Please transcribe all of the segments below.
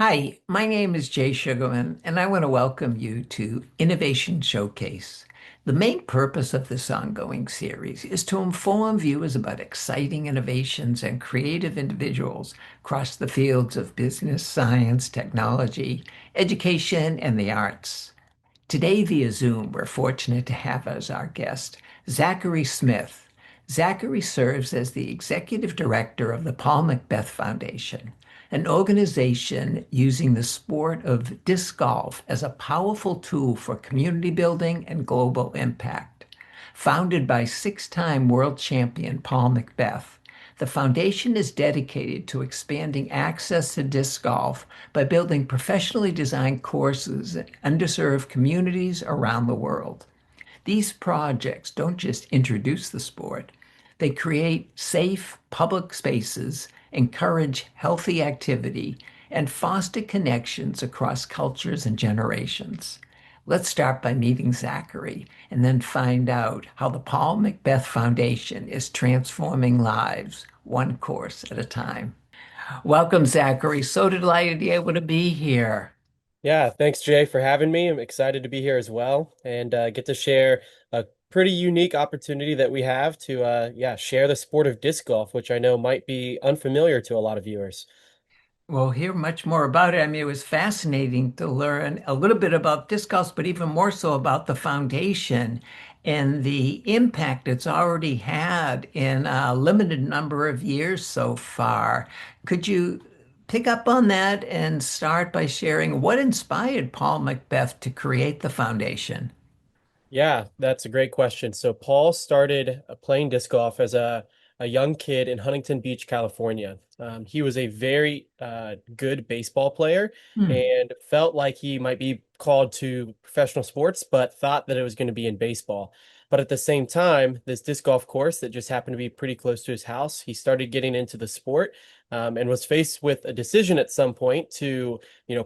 Hi, my name is Jay Sugarman, and I want to welcome you to Innovation Showcase. The main purpose of this ongoing series is to inform viewers about exciting innovations and creative individuals across the fields of business, science, technology, education, and the arts. Today, via Zoom, we're fortunate to have as our guest Zachary Smith. Zachary serves as the executive director of the Paul McBeth Foundation, an organization using the sport of disc golf as a powerful tool for community building and global impact. Founded by six-time world champion Paul McBeth, the foundation is dedicated to expanding access to disc golf by building professionally designed courses in underserved communities around the world. These projects don't just introduce the sport, they create safe public spaces, encourage healthy activity, and foster connections across cultures and generations. Let's start by meeting Zachary and then find out how the Paul McBeth Foundation is transforming lives one course at a time. Welcome, Zachary. So delighted to be able to be here. Yeah, thanks, Jay, for having me. I'm excited to be here as well and get to share a pretty unique opportunity that we have to, share the sport of disc golf, which I know might be unfamiliar to a lot of viewers. We'll hear much more about it. I mean, it was fascinating to learn a little bit about disc golf, but even more so about the foundation and the impact it's already had in a limited number of years so far. Could you pick up on that and start by sharing what inspired Paul McBeth to create the foundation? Yeah, that's a great question. So Paul started playing disc golf as a young kid in Huntington Beach, California. He was a very good baseball player Hmm. and felt like he might be called to professional sports, but thought that it was going to be in baseball. But at the same time, this disc golf course that just happened to be pretty close to his house, he started getting into the sport, and was faced with a decision at some point to,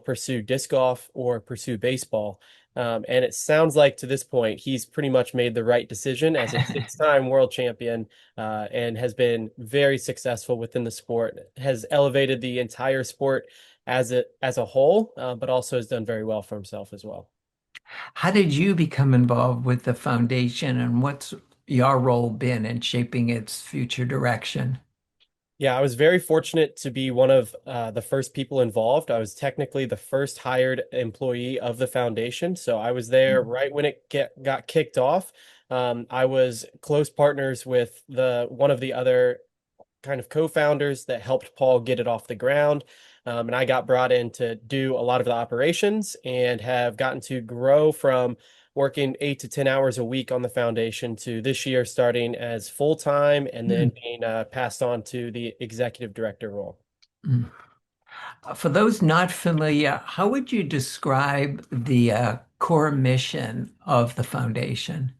pursue disc golf or pursue baseball. And it sounds like to this point, he's pretty much made the right decision as a six-time world champion, and has been very successful within the sport, has elevated the entire sport as a whole, but also has done very well for himself as well. How did you become involved with the foundation and what's your role been in shaping its future direction? Yeah, I was very fortunate to be one of the first people involved. I was technically the first hired employee of the foundation. So I was there right when got kicked off. I was close partners with the one of the other kind of co-founders that helped Paul get it off the ground. And I got brought in to do a lot of the operations and have gotten to grow from working 8 to 10 hours a week on the foundation to this year starting as full-time and then Hmm. being passed on to the executive director role. Mm. For those not familiar, how would you describe the core mission of the foundation?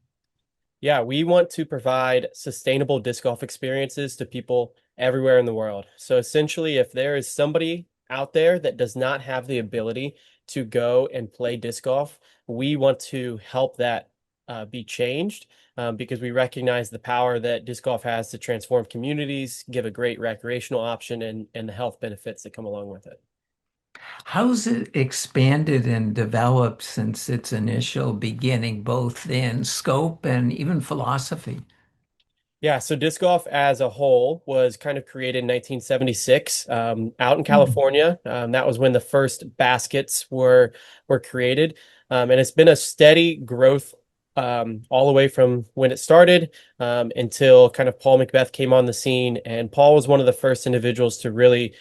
Yeah, we want to provide sustainable disc golf experiences to people everywhere in the world. So essentially, if there is somebody out there that does not have the ability to go and play disc golf, we want to help that be changed, because we recognize the power that disc golf has to transform communities, give a great recreational option, and the health benefits that come along with it. How's it expanded and developed since its initial beginning, both in scope and even philosophy? Yeah, so disc golf as a whole was kind of created in 1976, out in Hmm. California. That was when the first baskets were created, and it's been a steady growth, all the way from when it started, until kind of Paul McBeth came on the scene. And Paul was one of the first individuals to really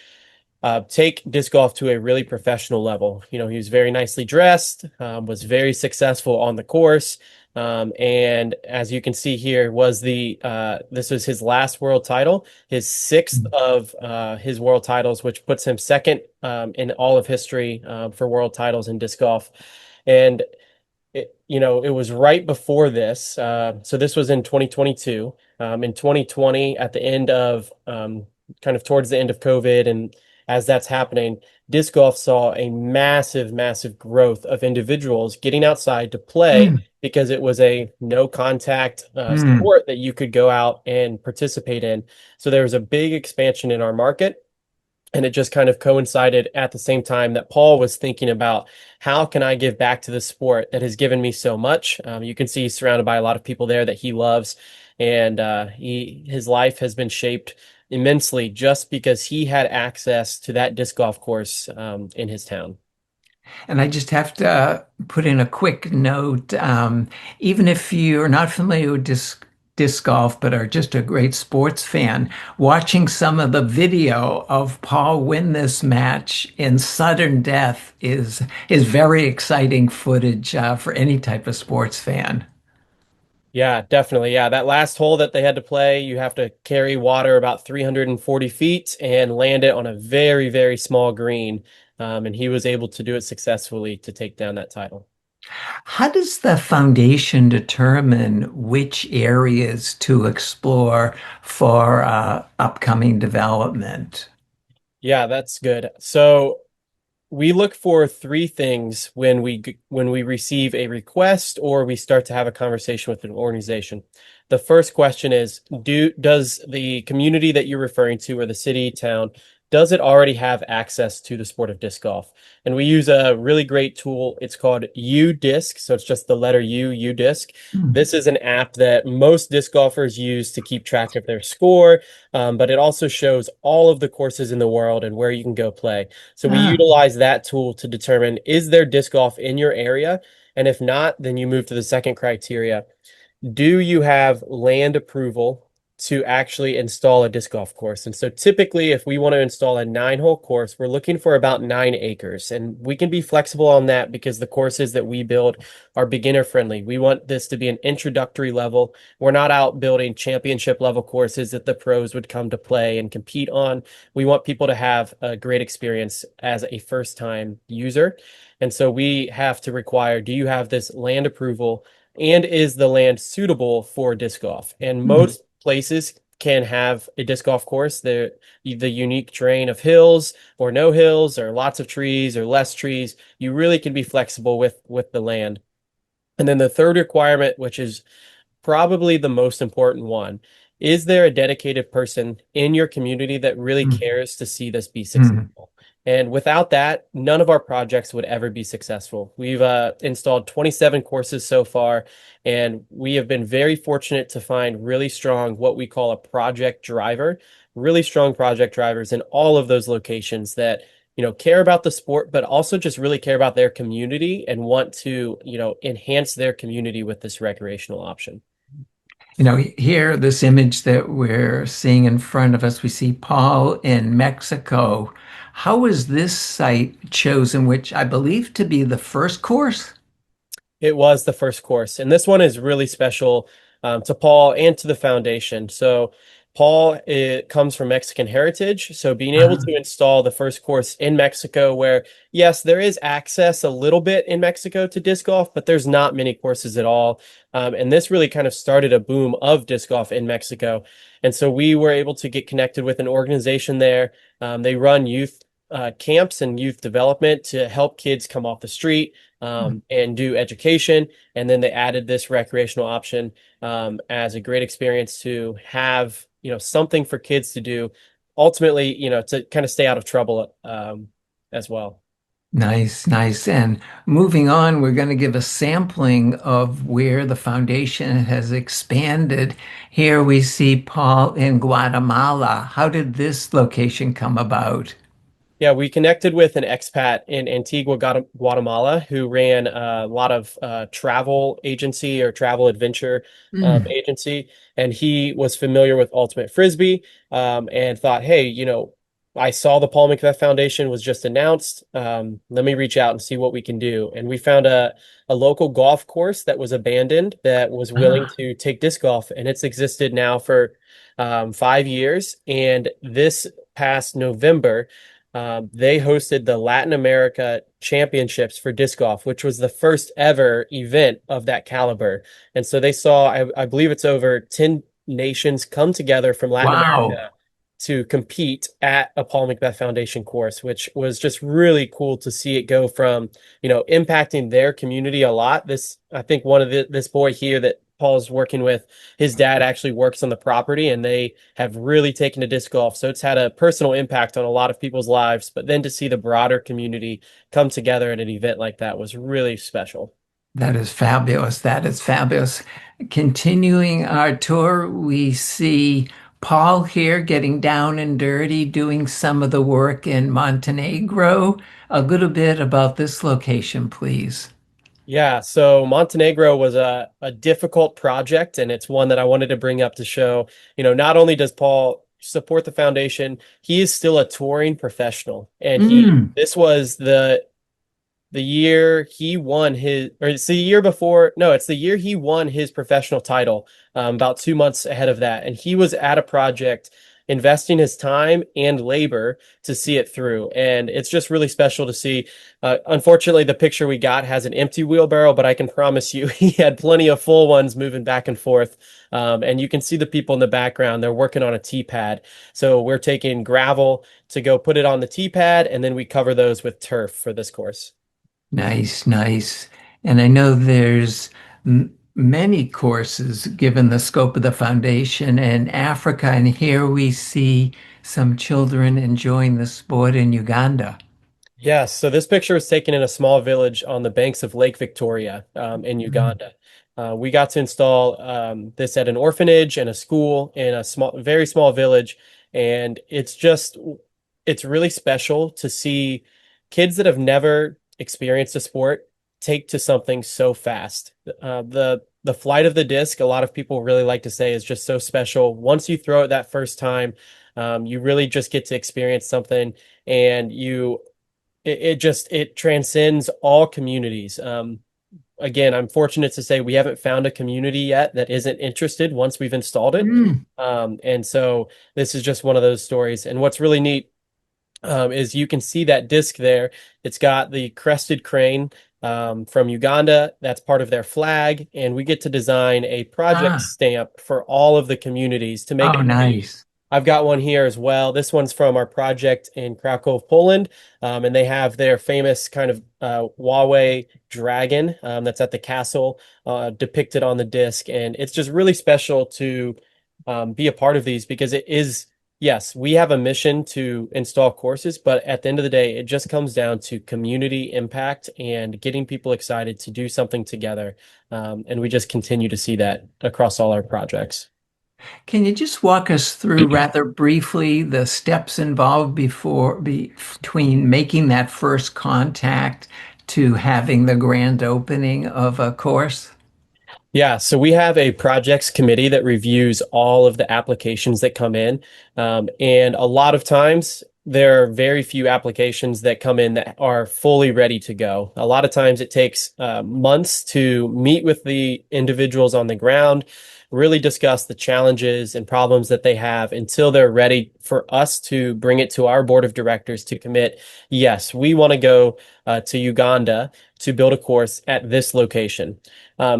take disc golf to a really professional level. He was very nicely dressed, was very successful on the course. And as you can see here, this was his last world title, his sixth of his world titles, which puts him second in all of history for world titles in disc golf. And it was right before this. So this was in 2022. In 2020, at the end of kind of towards the end of COVID, and as that's happening, disc golf saw a massive, massive growth of individuals getting outside to play Hmm. because it was a no contact Hmm. sport that you could go out and participate in. So there was a big expansion in our market. And it just kind of coincided at the same time that Paul was thinking about how can I give back to the sport that has given me so much. You can see he's surrounded by a lot of people there that he loves, and his life has been shaped immensely just because he had access to that disc golf course in his town. And I just have to put in a quick note. Even if you're not familiar with disc golf, but are just a great sports fan, watching some of the video of Paul win this match in sudden death is very exciting footage for any type of sports fan. Yeah, definitely. Yeah, that last hole that they had to play, you have to carry water about 340 feet and land it on a very, very small green. And he was able to do it successfully to take down that title. How does the foundation determine which areas to explore for upcoming development? Yeah, that's good. So we look for three things when we receive a request or we start to have a conversation with an organization. The first question is, does the community that you're referring to or the city, town, does it already have access to the sport of disc golf? And we use a really great tool. It's called UDisc. So it's just the letter U, UDisc. Hmm. This is an app that most disc golfers use to keep track of their score, but it also shows all of the courses in the world and where you can go play. So we Ah, utilize that tool to determine is there disc golf in your area? And if not, then you move to the second criteria. Do you have land approval to actually install a disc golf course? And so typically, if we want to install a 9-hole course, we're looking for about 9 acres. And we can be flexible on that because the courses that we build are beginner friendly. We want this to be an introductory level. We're not out building championship level courses that the pros would come to play and compete on. We want people to have a great experience as a first time user. And so we have to require, do you have this land approval? And is the land suitable for disc golf? And hmm. most places can have a disc golf course. The unique terrain of hills or no hills or lots of trees or less trees. You really can be flexible with the land. And then the third requirement, which is probably the most important one. Is there a dedicated person in your community that really cares to see this be Hmm. successful? And without that, none of our projects would ever be successful. We've installed 27 courses so far, and we have been very fortunate to find really strong, what we call a project driver, really strong project drivers in all of those locations that care about the sport, but also just really care about their community and want to enhance their community with this recreational option. Here, this image that we're seeing in front of us, we see Paul in Mexico. How was this site chosen, which I believe to be the first course? It was the first course, and this one is really special to Paul and to the foundation. So, Paul comes from Mexican heritage, so being able Uh, to install the first course in Mexico, where yes, there is access a little bit in Mexico to disc golf, but there's not many courses at all. And this really kind of started a boom of disc golf in Mexico. And so we were able to get connected with an organization there. They run youth camps and youth development to help kids come off the street and do education. And then they added this recreational option as a great experience to have, something for kids to do, ultimately, to kind of stay out of trouble as well. Nice, nice. And moving on, we're going to give a sampling of where the foundation has expanded. Here we see Paul in Guatemala. How did this location come about? Yeah, we connected with an expat in Antigua, Guatemala, who ran a lot of travel agency or travel adventure Mm. agency, and he was familiar with Ultimate Frisbee, and thought, hey, I saw the Paul McBeth Foundation was just announced. Let me reach out and see what we can do. And we found a local golf course that was abandoned that was willing Ah, to take disc golf, and it's existed now for 5 years. And this past November they hosted the Latin America Championships for disc golf, which was the first ever event of that caliber. And so they saw, I believe it's over 10 nations come together from Latin wow. America to compete at a Paul McBeth Foundation course, which was just really cool to see it go from, impacting their community a lot. I think one of this boy here that Paul's working with, his dad actually works on the property, and they have really taken to disc golf. So it's had a personal impact on a lot of people's lives. But then to see the broader community come together at an event like that was really special. That is fabulous. That is fabulous. Continuing our tour, we see Paul here getting down and dirty, doing some of the work in Montenegro. A little bit about this location, please. Yeah, so Montenegro was a difficult project, and it's one that I wanted to bring up to show, not only does Paul support the foundation, he is still a touring professional. And Mm. this was the year he won his, or it's the year before, no, it's the year he won his professional title, about 2 months ahead of that. And he was at a project investing his time and labor to see it through. And it's just really special to see. Unfortunately, the picture we got has an empty wheelbarrow, but I can promise you he had plenty of full ones moving back and forth. And you can see the people in the background, they're working on a tee pad. So we're taking gravel to go put it on the tee pad, and then we cover those with turf for this course. Nice, nice. And I know there's many courses given the scope of the foundation in Africa, and here we see some children enjoying the sport in Uganda. Yes, so this picture was taken in a small village on the banks of Lake Victoria, in Mm. Uganda. We got to install this at an orphanage and a school in a very small village, and it's really special to see kids that have never experienced a sport take to something so fast. The flight of the disc, a lot of people really like to say, is just so special. Once you throw it that first time, you really just get to experience something, and it transcends all communities. Again, I'm fortunate to say we haven't found a community yet that isn't interested once we've installed it. Mm. And so this is just one of those stories. And what's really neat, is you can see that disc there. It's got the crested crane, from Uganda. That's part of their flag. And we get to design a project Ah, stamp for all of the communities to make oh, it unique. nice. I've got one here as well. This one's from our project in Krakow, Poland. And they have their famous kind of Huawei dragon, that's at the castle, depicted on the disc. And it's just really special to be a part of these, because it is, yes, we have a mission to install courses, but at the end of the day, it just comes down to community impact and getting people excited to do something together. And we just continue to see that across all our projects. Can you just walk us through rather briefly the steps involved between making that first contact to having the grand opening of a course? Yeah, so we have a projects committee that reviews all of the applications that come in. And a lot of times there are very few applications that come in that are fully ready to go. A lot of times it takes months to meet with the individuals on the ground, really discuss the challenges and problems that they have until they're ready for us to bring it to our board of directors to commit. Yes, we want to go to Uganda to build a course at this location.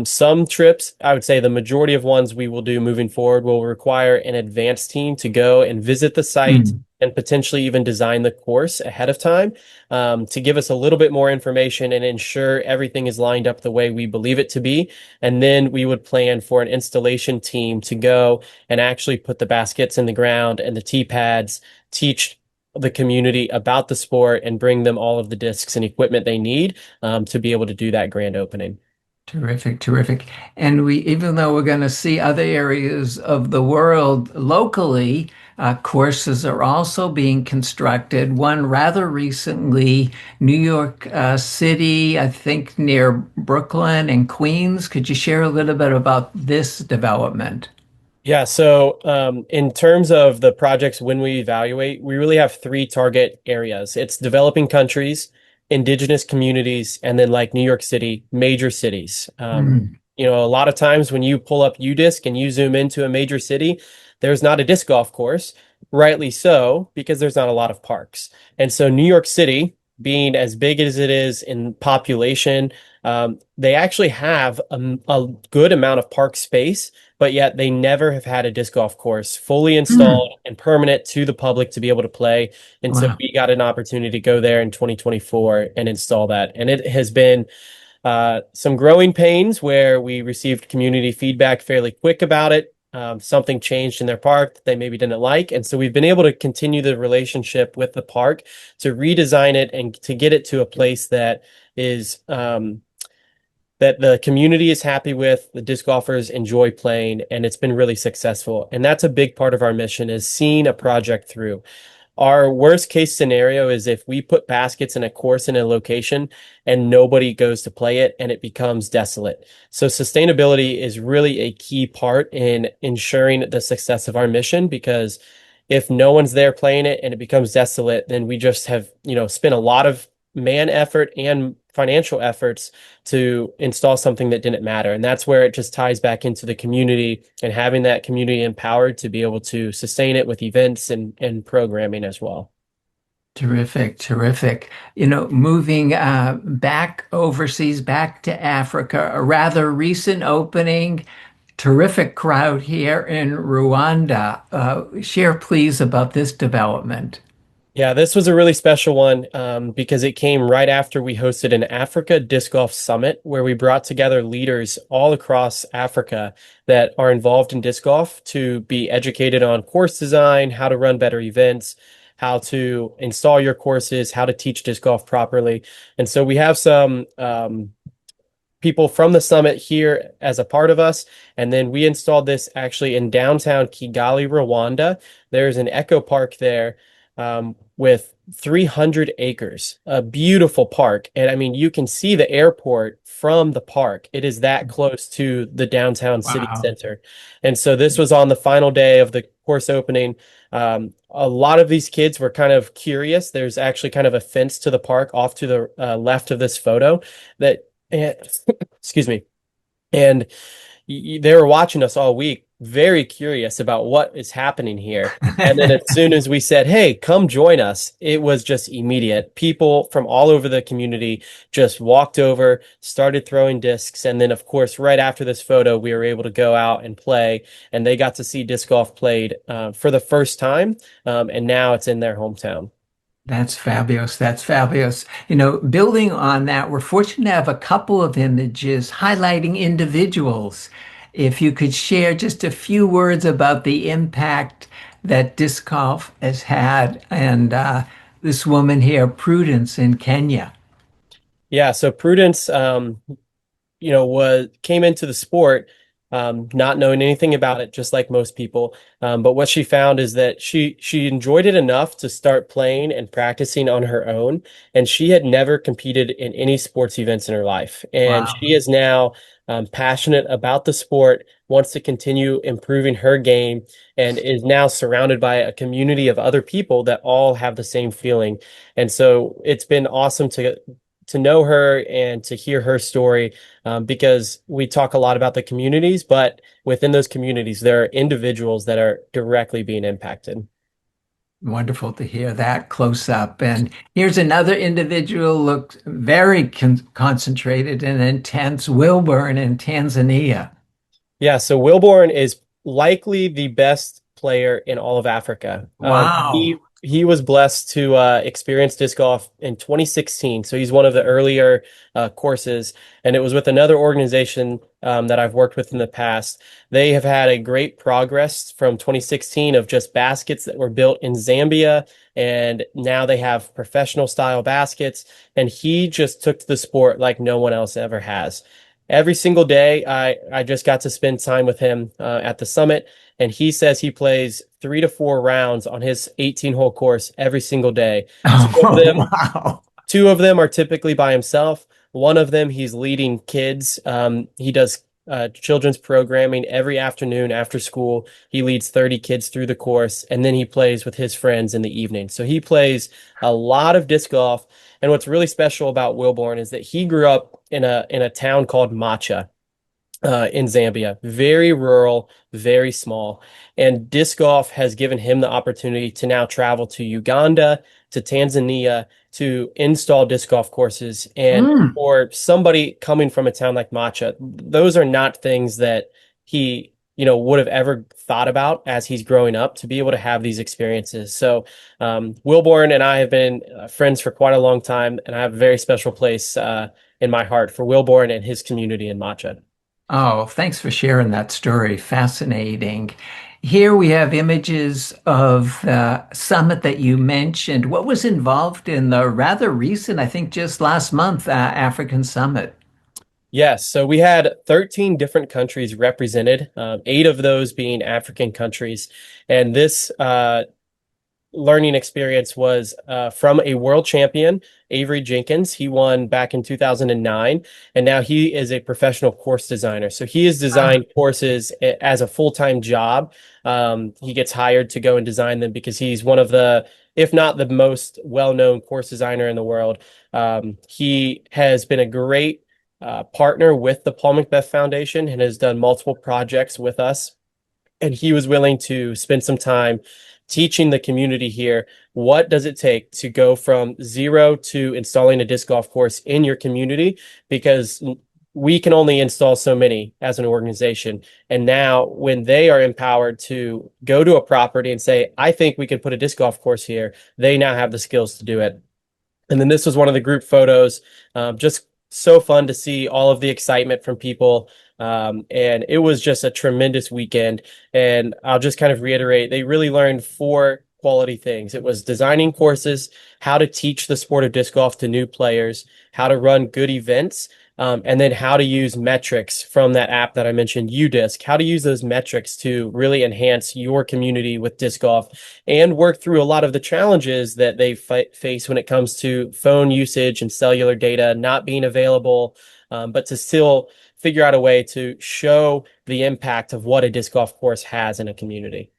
Some trips, I would say the majority of ones we will do moving forward will require an advanced team to go and visit the site Mm. and potentially even design the course ahead of time, to give us a little bit more information and ensure everything is lined up the way we believe it to be. And then we would plan for an installation team to go and actually put the baskets in the ground and the tee pads, teach the community about the sport, and bring them all of the discs and equipment they need, to be able to do that grand opening. Terrific, terrific. And even though we're going to see other areas of the world locally, courses are also being constructed. One rather recently, New York City, I think near Brooklyn and Queens. Could you share a little bit about this development? Yeah, so in terms of the projects, when we evaluate, we really have three target areas. It's developing countries, indigenous communities, and then like New York City, major cities. Mm. A lot of times when you pull up UDisc and you zoom into a major city, there's not a disc golf course, rightly so, because there's not a lot of parks. And so New York City, being as big as it is in population, they actually have a good amount of park space, but yet they never have had a disc golf course fully Mm. installed and permanent to the public to be able to play. And so Wow. we got an opportunity to go there in 2024 and install that. And it has been some growing pains where we received community feedback fairly quick about it. Something changed in their park that they maybe didn't like. And so we've been able to continue the relationship with the park to redesign it and to get it to a place that is that the community is happy with, the disc golfers enjoy playing, and it's been really successful. And that's a big part of our mission is seeing a project through. Our worst case scenario is if we put baskets in a course in a location and nobody goes to play it and it becomes desolate. So sustainability is really a key part in ensuring the success of our mission, because if no one's there playing it and it becomes desolate, then we just have, spent a lot of man effort and financial efforts to install something that didn't matter. And that's where it just ties back into the community and having that community empowered to be able to sustain it with events and programming as well. Terrific, terrific. Moving back overseas, back to Africa, a rather recent opening, terrific crowd here in Rwanda. Share, please, about this development. Yeah, this was a really special one because it came right after we hosted an Africa Disc Golf Summit where we brought together leaders all across Africa that are involved in disc golf to be educated on course design, how to run better events, how to install your courses, how to teach disc golf properly. And so we have some people from the summit here as a part of us. And then we installed this actually in downtown Kigali, Rwanda. There's an eco park there with 300 acres, a beautiful park. And I mean, you can see the airport from the park. It is that close to the downtown city Wow. center. And so this was on the final day of the course opening. A lot of these kids were kind of curious. There's actually kind of a fence to the park off to the left of this photo that, excuse me. And they were watching us all week, very curious about what is happening here. And then as soon as we said, hey, come join us, it was just immediate. People from all over the community just walked over, started throwing discs. And then, of course, right after this photo, we were able to go out and play. And they got to see disc golf played for the first time. And now it's in their hometown. That's fabulous. That's fabulous. Building on that, we're fortunate to have a couple of images highlighting individuals. If you could share just a few words about the impact that disc golf has had, and this woman here, Prudence in Kenya. Yeah, so Prudence, was came into the sport not knowing anything about it, just like most people. But what she found is that she enjoyed it enough to start playing and practicing on her own, and she had never competed in any sports events in her life. And Wow. she is now passionate about the sport, wants to continue improving her game, and is now surrounded by a community of other people that all have the same feeling. And so it's been awesome to know her and to hear her story because we talk a lot about the communities, but within those communities, there are individuals that are directly being impacted. Wonderful to hear that close up. And here's another individual looks very concentrated and intense, Wilburn in Tanzania. Yeah, so Wilborn is likely the best player in all of Africa. He Wow. he was blessed to experience disc golf in 2016. So he's one of the earlier courses, and it was with another organization that I've worked with in the past. They have had a great progress from 2016 of just baskets that were built in Zambia, and now they have professional style baskets. And he just took to the sport like no one else ever has. Every single day, I just got to spend time with him at the summit, and he says he plays 3 to 4 rounds on his 18-hole course every single day. Two of Oh, them, wow. two of them are typically by himself. One of them, he's leading kids. He does children's programming every afternoon after school. He leads 30 kids through the course, and then he plays with his friends in the evening. So he plays a lot of disc golf. And what's really special about Wilborn is that he grew up in a town called Macha in Zambia, very rural, very small. And disc golf has given him the opportunity to now travel to Uganda, to Tanzania, to install disc golf courses. And Mm. for somebody coming from a town like Macha, those are not things that he, would have ever thought about as he's growing up to be able to have these experiences. So, Wilborn and I have been friends for quite a long time, and I have a very special place in my heart for Wilborn and his community in Matcha. Oh, thanks for sharing that story. Fascinating. Here we have images of the summit that you mentioned. What was involved in the rather recent, I think just last month, African summit? Yes, so we had 13 different countries represented, eight of those being African countries. And this learning experience was from a world champion, Avery Jenkins. He won back in 2009, and now he is a professional course designer. So he has Ah, designed courses as a full-time job. He gets hired to go and design them because he's one of the, if not the most well-known course designer in the world. He has been a great partner with the Paul McBeth Foundation and has done multiple projects with us, and he was willing to spend some time teaching the community here what does it take to go from zero to installing a disc golf course in your community, because we can only install so many as an organization. And now when they are empowered to go to a property and say, I think we can put a disc golf course here, they now have the skills to do it. And then this was one of the group photos. Just so fun to see all of the excitement from people. And it was just a tremendous weekend. And I'll just kind of reiterate, they really learned four quality things. It was designing courses, how to teach the sport of disc golf to new players, how to run good events, and then how to use metrics from that app that I mentioned, UDisc, how to use those metrics to really enhance your community with disc golf and work through a lot of the challenges that they face when it comes to phone usage and cellular data not being available, but to still figure out a way to show the impact of what a disc golf course has in a community.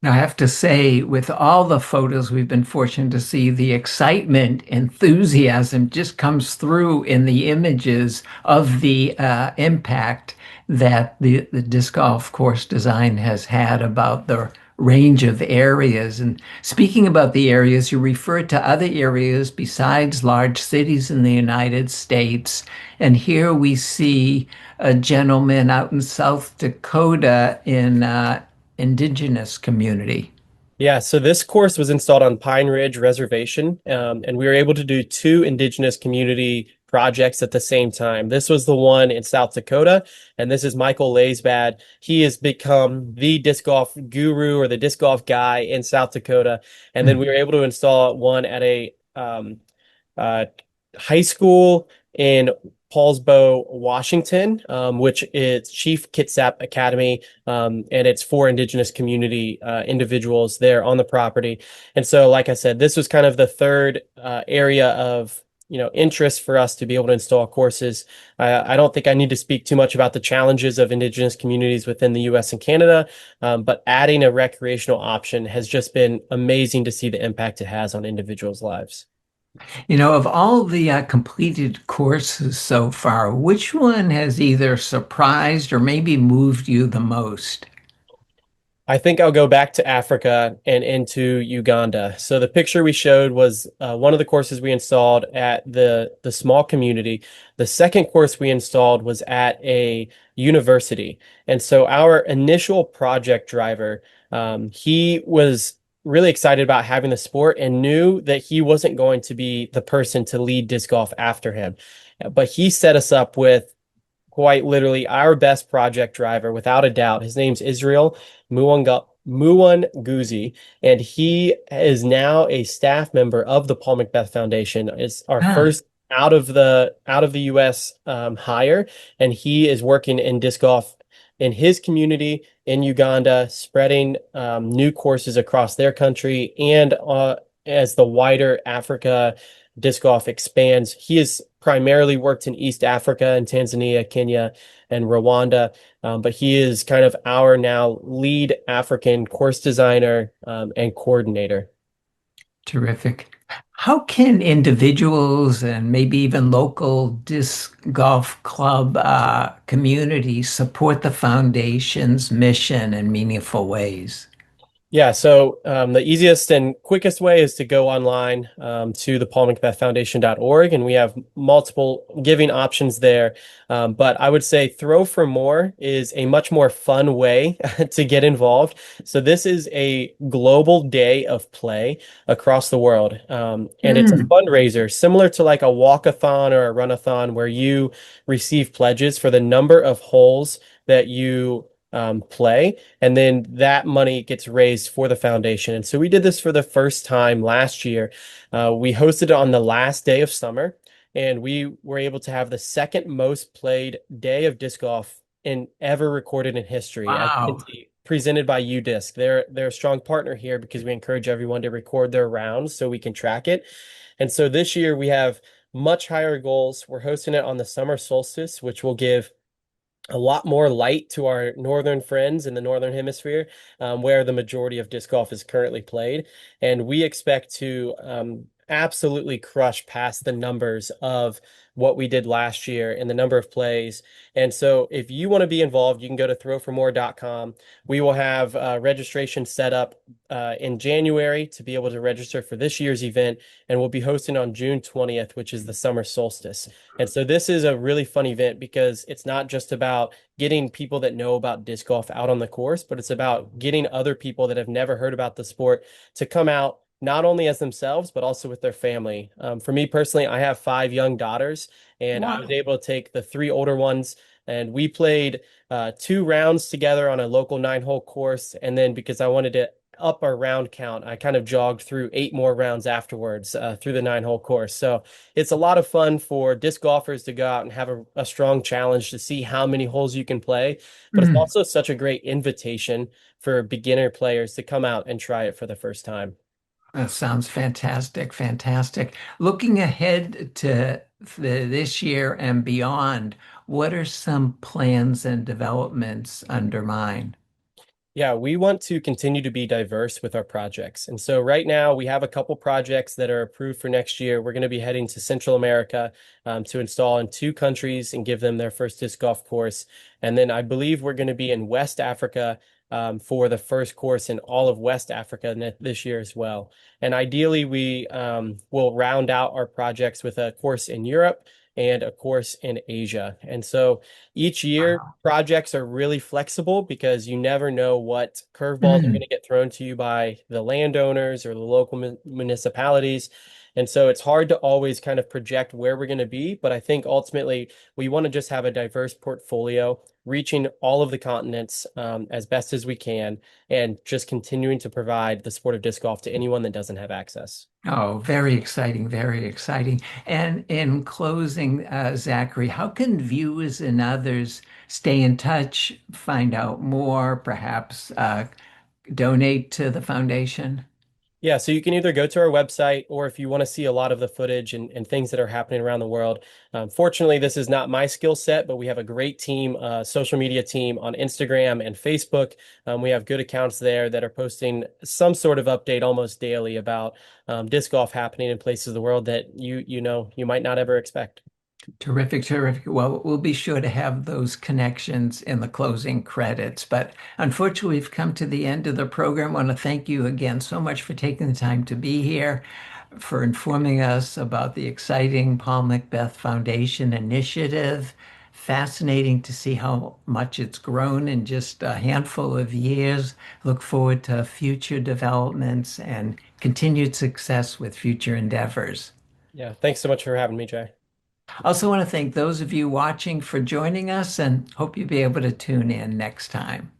now, I have to say, with all the photos we've been fortunate to see, the excitement, enthusiasm just comes through in the images of the impact that the disc golf course design has had about the range of areas. And speaking about the areas, you referred to other areas besides large cities in the United States. And here we see a gentleman out in South Dakota in indigenous community. Yeah, so this course was installed on Pine Ridge Reservation, and we were able to do two indigenous community projects at the same time. This was the one in South Dakota, and this is Michael Laysbad. He has become the disc golf guru or the disc golf guy in South Dakota. And then we were able to install one at a uh, high school in Paulsbo, Washington, which is Chief Kitsap Academy, and it's for Indigenous community individuals there on the property. And so, like I said, this was kind of the third area of interest for us to be able to install courses. I don't think I need to speak too much about the challenges of Indigenous communities within the U.S. and Canada, but adding a recreational option has just been amazing to see the impact it has on individuals' lives. You know, of all the completed courses so far, which one has either surprised or maybe moved you the most? I think I'll go back to Africa and into Uganda. So the picture we showed was one of the courses we installed at the small community. The second course we installed was at a university. And so our initial project driver, he was really excited about having the sport and knew that he wasn't going to be the person to lead disc golf after him. But he set us up with quite literally our best project driver, without a doubt. His name's Israel Muwanguzi, and he is now a staff member of the Paul McBeth Foundation. It's our Ah, first out of the U.S. Hire, and he is working in disc golf in his community in Uganda, spreading new courses across their country, and as the wider Africa disc golf expands. He has primarily worked in East Africa and Tanzania, Kenya, and Rwanda. But he is kind of our now lead African course designer and coordinator. terrific. How can individuals and maybe even local disc golf club communities support the foundation's mission in meaningful ways? Yeah, so the easiest and quickest way is to go online to the paulmcbethfoundation.org, and we have multiple giving options there. But I would say Throw for More is a much more fun way to get involved. So this is a global day of play across the world, and it's a Hmm. fundraiser similar to like a walkathon or a runathon, where you receive pledges for the number of holes that you play, and then that money gets raised for the foundation. And so we did this for the first time last year. We hosted it on the last day of summer, and we were able to have the second most played day of disc golf in ever recorded in history, as you can Wow. see, presented by UDisc. They're a strong partner here because we encourage everyone to record their rounds so we can track it. And so this year we have much higher goals. We're hosting it on the summer solstice, which will give a lot more light to our northern friends in the northern hemisphere, where the majority of disc golf is currently played. And we expect to absolutely crush past the numbers of what we did last year in the number of plays. And so if you want to be involved, you can go to throwformore.com. We will have registration set up in January to be able to register for this year's event, and we'll be hosting on June 20th, which is the summer solstice. And so this is a really fun event because it's not just about getting people that know about disc golf out on the course, but it's about getting other people that have never heard about the sport to come out not only as themselves, but also with their family. For me personally, I have five young daughters, and I was Wow. able to take the three older ones, and we played two rounds together on a local 9-hole course. And then because I wanted to up our round count, I kind of jogged through 8 more rounds afterwards through the 9-hole course. So it's a lot of fun for disc golfers to go out and have a strong challenge to see how many holes you can play. But it's Hmm. also such a great invitation for beginner players to come out and try it for the first time. That sounds fantastic, fantastic. Looking ahead to this year and beyond, what are some plans and developments under mine? Yeah, we want to continue to be diverse with our projects. And so right now we have a couple projects that are approved for next year. We're going to be heading to Central America to install in 2 countries and give them their first disc golf course. And then I believe we're going to be in West Africa for the first course in all of West Africa this year as well. And ideally, we will round out our projects with a course in Europe and a course in Asia. And so each year, Wow. projects are really flexible because you never know what curveballs are going Hmm. to get thrown to you by the landowners or the local municipalities. And so it's hard to always kind of project where we're going to be. But I think ultimately we want to just have a diverse portfolio, reaching all of the continents as best as we can, and just continuing to provide the sport of disc golf to anyone that doesn't have access. Oh, very exciting, very exciting. And in closing, Zachary, how can viewers and others stay in touch, find out more, perhaps donate to the foundation? Yeah, so you can either go to our website, or if you want to see a lot of the footage and things that are happening around the world. Fortunately, this is not my skill set, but we have a great team, social media team on Instagram and Facebook. We have good accounts there that are posting some sort of update almost daily about disc golf happening in places of the world that you might not ever expect. Terrific, terrific. Well, we'll be sure to have those connections in the closing credits. But unfortunately, we've come to the end of the program. I want to thank you again so much for taking the time to be here, for informing us about the exciting Paul McBeth Foundation initiative. Fascinating to see how much it's grown in just a handful of years. Look forward to future developments and continued success with future endeavors. Yeah, thanks so much for having me, Jay. Also want to thank those of you watching for joining us and hope you'll be able to tune in next time.